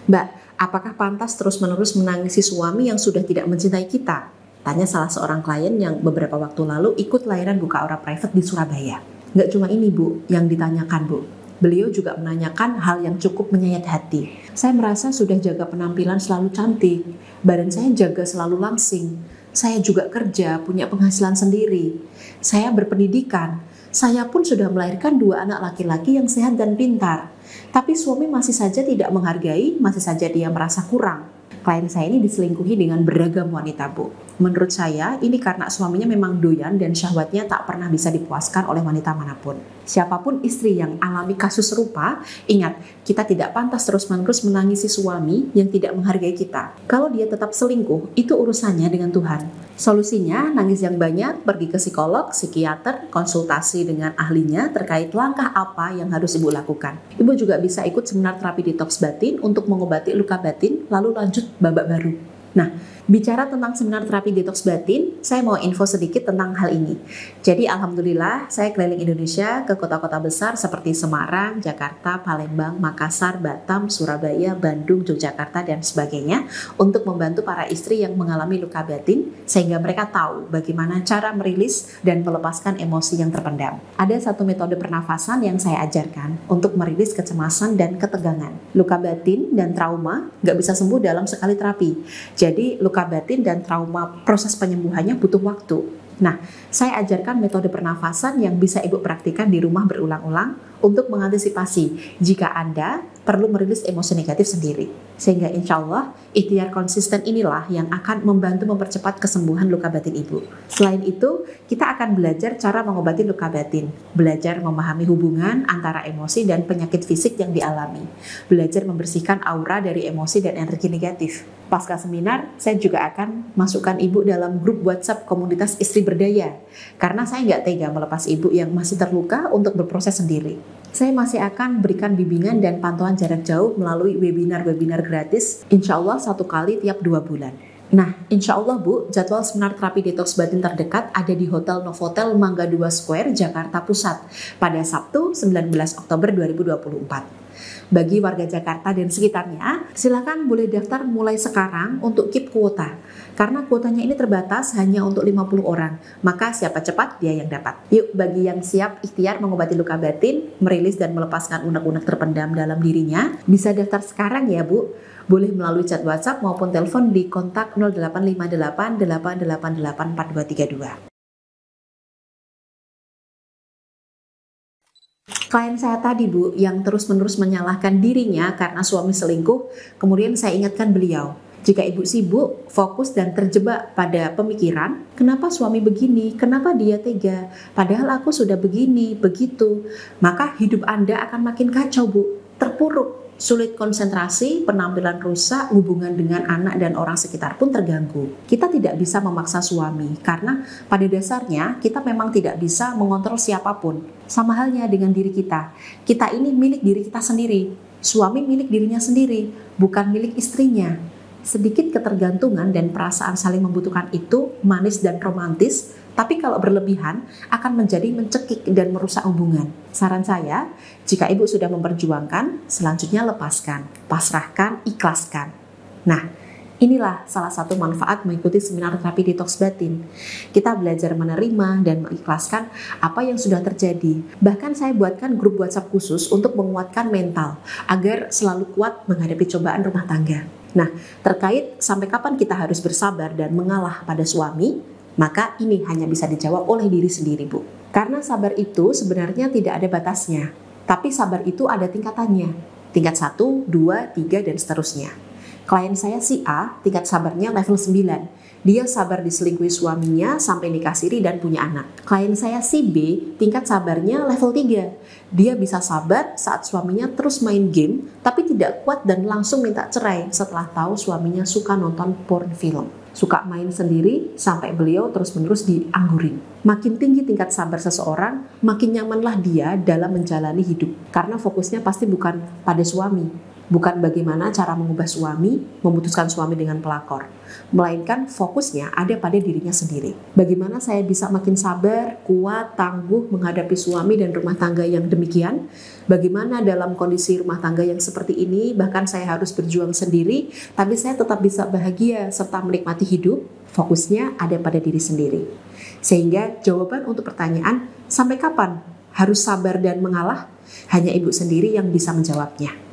Mbak, apakah pantas terus-menerus menangisi suami yang sudah tidak mencintai kita? Tanya salah seorang klien yang beberapa waktu lalu ikut layanan buka aura private di Surabaya. Nggak cuma ini Bu, yang ditanyakan Bu. Beliau juga menanyakan hal yang cukup menyayat hati. Saya merasa sudah jaga penampilan selalu cantik, badan saya jaga selalu langsing. Saya juga kerja, punya penghasilan sendiri. Saya berpendidikan. Saya pun sudah melahirkan 2 anak laki-laki yang sehat dan pintar. Tapi suami masih saja tidak menghargai, masih saja dia merasa kurang. Klien saya ini diselingkuhi dengan beragam wanita, Bu. Menurut saya, ini karena suaminya memang doyan dan syahwatnya tak pernah bisa dipuaskan oleh wanita manapun. Siapapun istri yang alami kasus serupa, ingat, kita tidak pantas terus-menerus menangisi suami yang tidak menghargai kita. Kalau dia tetap selingkuh, itu urusannya dengan Tuhan. Solusinya, nangis yang banyak, pergi ke psikolog, psikiater, konsultasi dengan ahlinya terkait langkah apa yang harus Ibu lakukan. Ibu juga bisa ikut seminar terapi detox batin untuk mengobati luka batin, lalu lanjut babak baru. Nah, bicara tentang seminar terapi detox batin, saya mau info sedikit tentang hal ini. Jadi alhamdulillah saya keliling Indonesia ke kota-kota besar seperti Semarang, Jakarta, Palembang, Makassar, Batam, Surabaya, Bandung, Yogyakarta, dan sebagainya untuk membantu para istri yang mengalami luka batin sehingga mereka tahu bagaimana cara merilis dan melepaskan emosi yang terpendam. Ada satu metode pernafasan yang saya ajarkan untuk merilis kecemasan dan ketegangan. Luka batin dan trauma nggak bisa sembuh dalam sekali terapi. Jadi luka batin dan trauma proses penyembuhannya butuh waktu. Nah, saya ajarkan metode pernafasan yang bisa Ibu praktikkan di rumah berulang-ulang untuk mengantisipasi jika Anda perlu merilis emosi negatif sendiri. Sehingga insya Allah ikhtiar konsisten inilah yang akan membantu mempercepat kesembuhan luka batin Ibu. Selain itu, kita akan belajar cara mengobati luka batin, belajar memahami hubungan antara emosi dan penyakit fisik yang dialami, belajar membersihkan aura dari emosi dan energi negatif. Pasca seminar, saya juga akan masukkan Ibu dalam grup WhatsApp komunitas istri berdaya, karena saya nggak tega melepas Ibu yang masih terluka untuk berproses sendiri. Saya masih akan berikan bimbingan dan pantauan jarak jauh melalui webinar-webinar gratis, insya Allah 1 kali tiap 2 bulan. Nah, insya Allah Bu, jadwal seminar terapi detox batin terdekat ada di Hotel Novotel Mangga 2 Square, Jakarta Pusat, pada Sabtu 19 Oktober 2024. Bagi warga Jakarta dan sekitarnya, silakan boleh daftar mulai sekarang untuk keep kuota. Karena kuotanya ini terbatas hanya untuk 50 orang, maka siapa cepat dia yang dapat. Yuk, bagi yang siap ikhtiar mengobati luka batin, merilis dan melepaskan unek-unek terpendam dalam dirinya, bisa daftar sekarang ya Bu. Boleh melalui chat WhatsApp maupun telepon di kontak 0858 888 4232. Klien saya tadi Bu, yang terus-menerus menyalahkan dirinya karena suami selingkuh, kemudian saya ingatkan beliau, jika Ibu sibuk, fokus dan terjebak pada pemikiran, kenapa suami begini, kenapa dia tega, padahal aku sudah begini, begitu, maka hidup Anda akan makin kacau Bu, terpuruk. Sulit konsentrasi, penampilan rusak, hubungan dengan anak dan orang sekitar pun terganggu. Kita tidak bisa memaksa suami, karena pada dasarnya kita memang tidak bisa mengontrol siapapun. Sama halnya dengan diri kita. Kita ini milik diri kita sendiri. Suami milik dirinya sendiri, bukan milik istrinya. Sedikit ketergantungan dan perasaan saling membutuhkan itu manis dan romantis, tapi kalau berlebihan akan menjadi mencekik dan merusak hubungan. Saran saya, jika Ibu sudah memperjuangkan, selanjutnya lepaskan, pasrahkan, ikhlaskan. Nah, inilah salah satu manfaat mengikuti seminar terapi detox batin. Kita belajar menerima dan mengikhlaskan apa yang sudah terjadi. Bahkan saya buatkan grup WhatsApp khusus untuk menguatkan mental agar selalu kuat menghadapi cobaan rumah tangga. Nah, terkait sampai kapan kita harus bersabar dan mengalah pada suami, maka ini hanya bisa dijawab oleh diri sendiri Bu. Karena sabar itu sebenarnya tidak ada batasnya, tapi sabar itu ada tingkatannya. Tingkat 1, 2, 3, dan seterusnya. Klien saya si A, tingkat sabarnya level 9. Dia sabar diselingkuhi suaminya sampai nikah siri dan punya anak. Klien saya si B, tingkat sabarnya level 3. Dia bisa sabar saat suaminya terus main game, tapi tidak kuat dan langsung minta cerai setelah tahu suaminya suka nonton porn film. Suka main sendiri sampai beliau terus-menerus dianggurin. Makin tinggi tingkat sabar seseorang, makin nyamanlah dia dalam menjalani hidup. Karena fokusnya pasti bukan pada suami, Bukan bagaimana cara mengubah suami, memutuskan suami dengan pelakor, melainkan fokusnya ada pada dirinya sendiri. Bagaimana saya bisa makin sabar, kuat, tangguh menghadapi suami dan rumah tangga yang demikian? Bagaimana dalam kondisi rumah tangga yang seperti ini, bahkan saya harus berjuang sendiri, tapi saya tetap bisa bahagia serta menikmati hidup? Fokusnya ada pada diri sendiri. Sehingga jawaban untuk pertanyaan, sampai kapan harus sabar dan mengalah? Hanya ibu sendiri yang bisa menjawabnya.